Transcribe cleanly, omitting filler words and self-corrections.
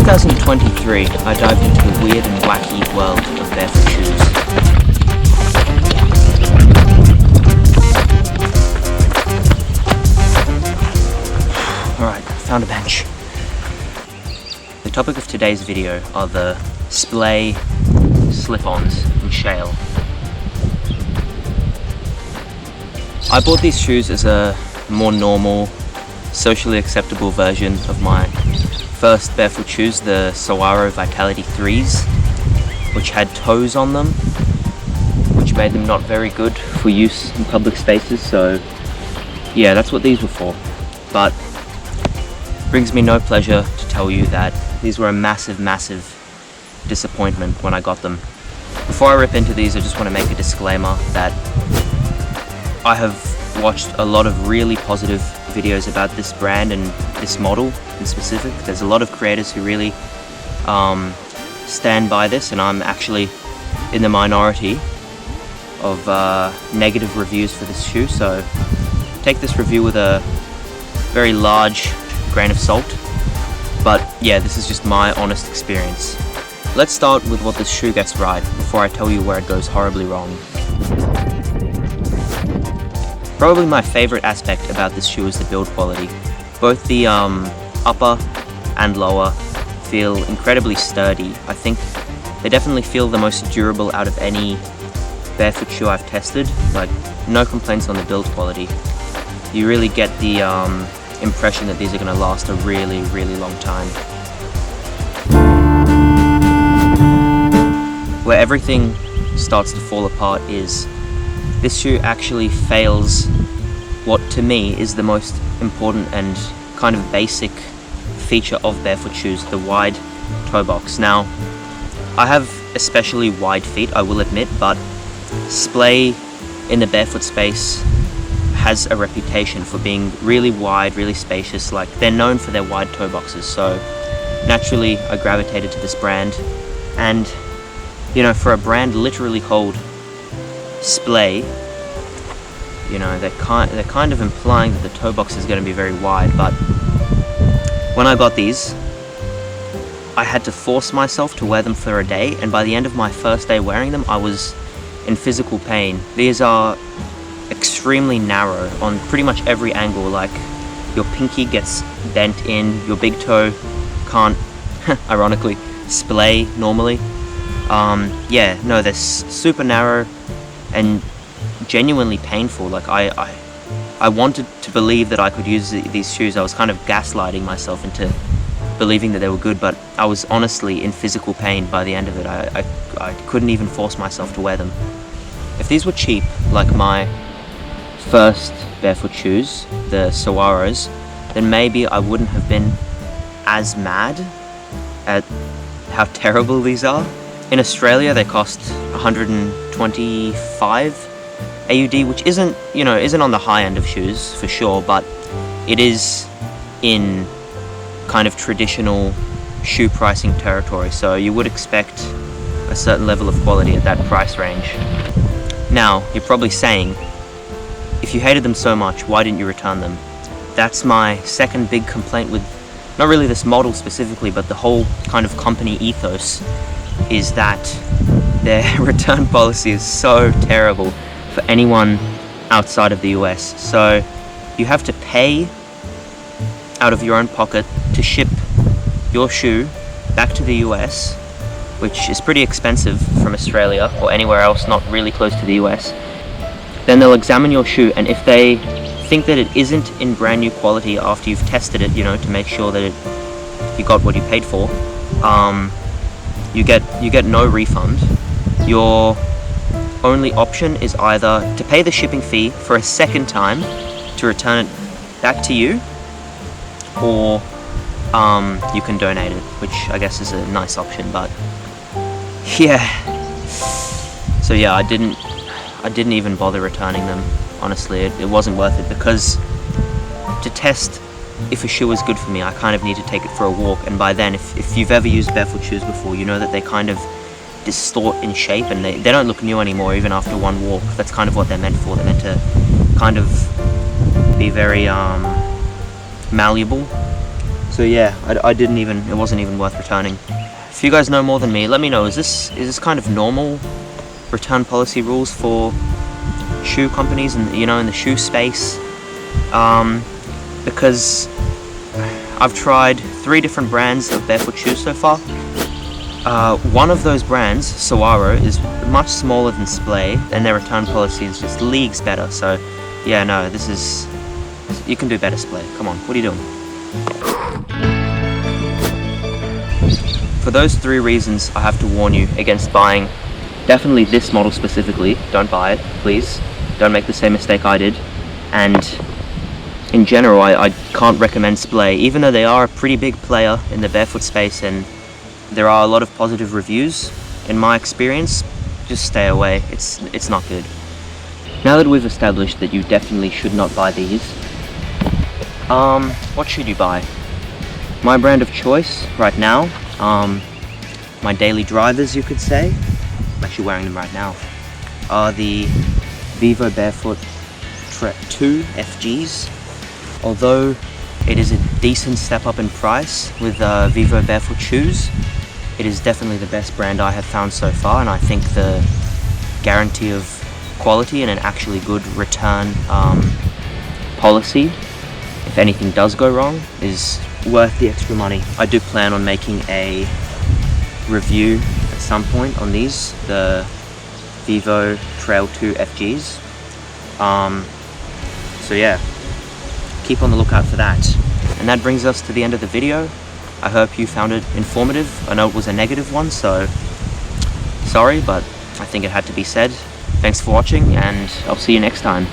2023, I dived into the weird and wacky world of barefoot shoes. Alright, found a bench. The topic of today's video are the Splay slip-ons in shale. I bought these shoes as a more normal, socially acceptable version of my first barefoot shoes, the Sowaro Vitality 3s, which had toes on them, which made them not very good for use in public spaces. So yeah, that's what these were for. But it brings me no pleasure to tell you that these were a massive disappointment when I got them. Before I rip into these, I just want to make a disclaimer that I have watched a lot of really positive videos about this brand and this model in specific. There's a lot of creators who really stand by this, and I'm actually in the minority of negative reviews for this shoe, so take this review with a very large grain of salt. But yeah, this is just my honest experience. Let's start with what this shoe gets right before I tell you where it goes horribly wrong. Probably my favorite aspect about this shoe is the build quality. Both the upper and lower feel incredibly sturdy. I think they definitely feel the most durable out of any barefoot shoe I've tested. Like, no complaints on the build quality. You really get the impression that these are going to last a really long time. Where everything starts to fall apart is this shoe actually fails what to me is the most important and kind of basic feature of barefoot shoes, the wide toe box. Now, I have especially wide feet, I will admit, but Splay in the barefoot space has a reputation for being really wide, really spacious. Like, they're known for their wide toe boxes, so naturally I gravitated to this brand. And you know, for a brand literally called Splay, you know, they're kind of implying that the toe box is going to be very wide. But when I got these, I had to force myself to wear them for a day, and by the end of my first day wearing them, I was in physical pain. These are extremely narrow on pretty much every angle. Like, your pinky gets bent in, your big toe can't, ironically, splay normally. Yeah, no, they're super narrow and genuinely painful. Like, I wanted to believe that I could use these shoes. I was kind of gaslighting myself into believing that they were good, but I was honestly in physical pain by the end of it. I couldn't even force myself to wear them. If these were cheap, like my first barefoot shoes, the Sowaros, then maybe I wouldn't have been as mad at how terrible these are. In Australia, they cost 125 AUD, which isn't on the high end of shoes for sure, but it is in kind of traditional shoe pricing territory, so you would expect a certain level of quality at that price range. Now, you're probably saying, if you hated them so much, why didn't you return them? That's my second big complaint with, not really this model specifically, but the whole kind of company ethos, is that their return policy is so terrible for anyone outside of the US. So you have to pay out of your own pocket to ship your shoe back to the US, which is pretty expensive from Australia or anywhere else not really close to the US. Then they'll examine your shoe, and if they think that it isn't in brand new quality after you've tested it, you know, to make sure that you got what you paid for, you get no refund. Your only option is either to pay the shipping fee for a second time to return it back to you, or you can donate it, which I guess is a nice option. But yeah, so yeah, I didn't even bother returning them. Honestly, it wasn't worth it, because to test if a shoe is good for me, I kind of need to take it for a walk, and by then, if you've ever used barefoot shoes before, you know that they kind of distort in shape, and they don't look new anymore even after one walk. That's kind of what they're meant for. They're meant to kind of be very malleable. So So yeah, it wasn't even worth returning. If you guys know more than me, let me know, is this kind of normal return policy rules for shoe companies and, you know, in the shoe space? Because I've tried 3 different brands of barefoot shoes so far. One of those brands, Saguaro, is much smaller than Splay, and their return policy is just leagues better. So yeah, no, you can do better, Splay. Come on, what are you doing? For those 3 reasons, I have to warn you against buying definitely this model specifically. Don't buy it, please. Don't make the same mistake I did. And in general, I can't recommend Splay, even though they are a pretty big player in the barefoot space and there are a lot of positive reviews. In my experience, just stay away. It's not good. Now that we've established that you definitely should not buy these, what should you buy? My brand of choice right now, my daily drivers, you could say, I'm actually wearing them right now, are the Vivo Barefoot 2 FGs. Although it is a decent step up in price with Vivo Barefoot shoes, it is definitely the best brand I have found so far, and I think the guarantee of quality and an actually good return policy, if anything does go wrong, is worth the extra money. I do plan on making a review at some point on these, the Vivo Trail 2 FGs. So yeah, keep on the lookout for that. And that brings us to the end of the video. I hope you found it informative. I know it was a negative one, so sorry, but I think it had to be said. Thanks for watching, and I'll see you next time.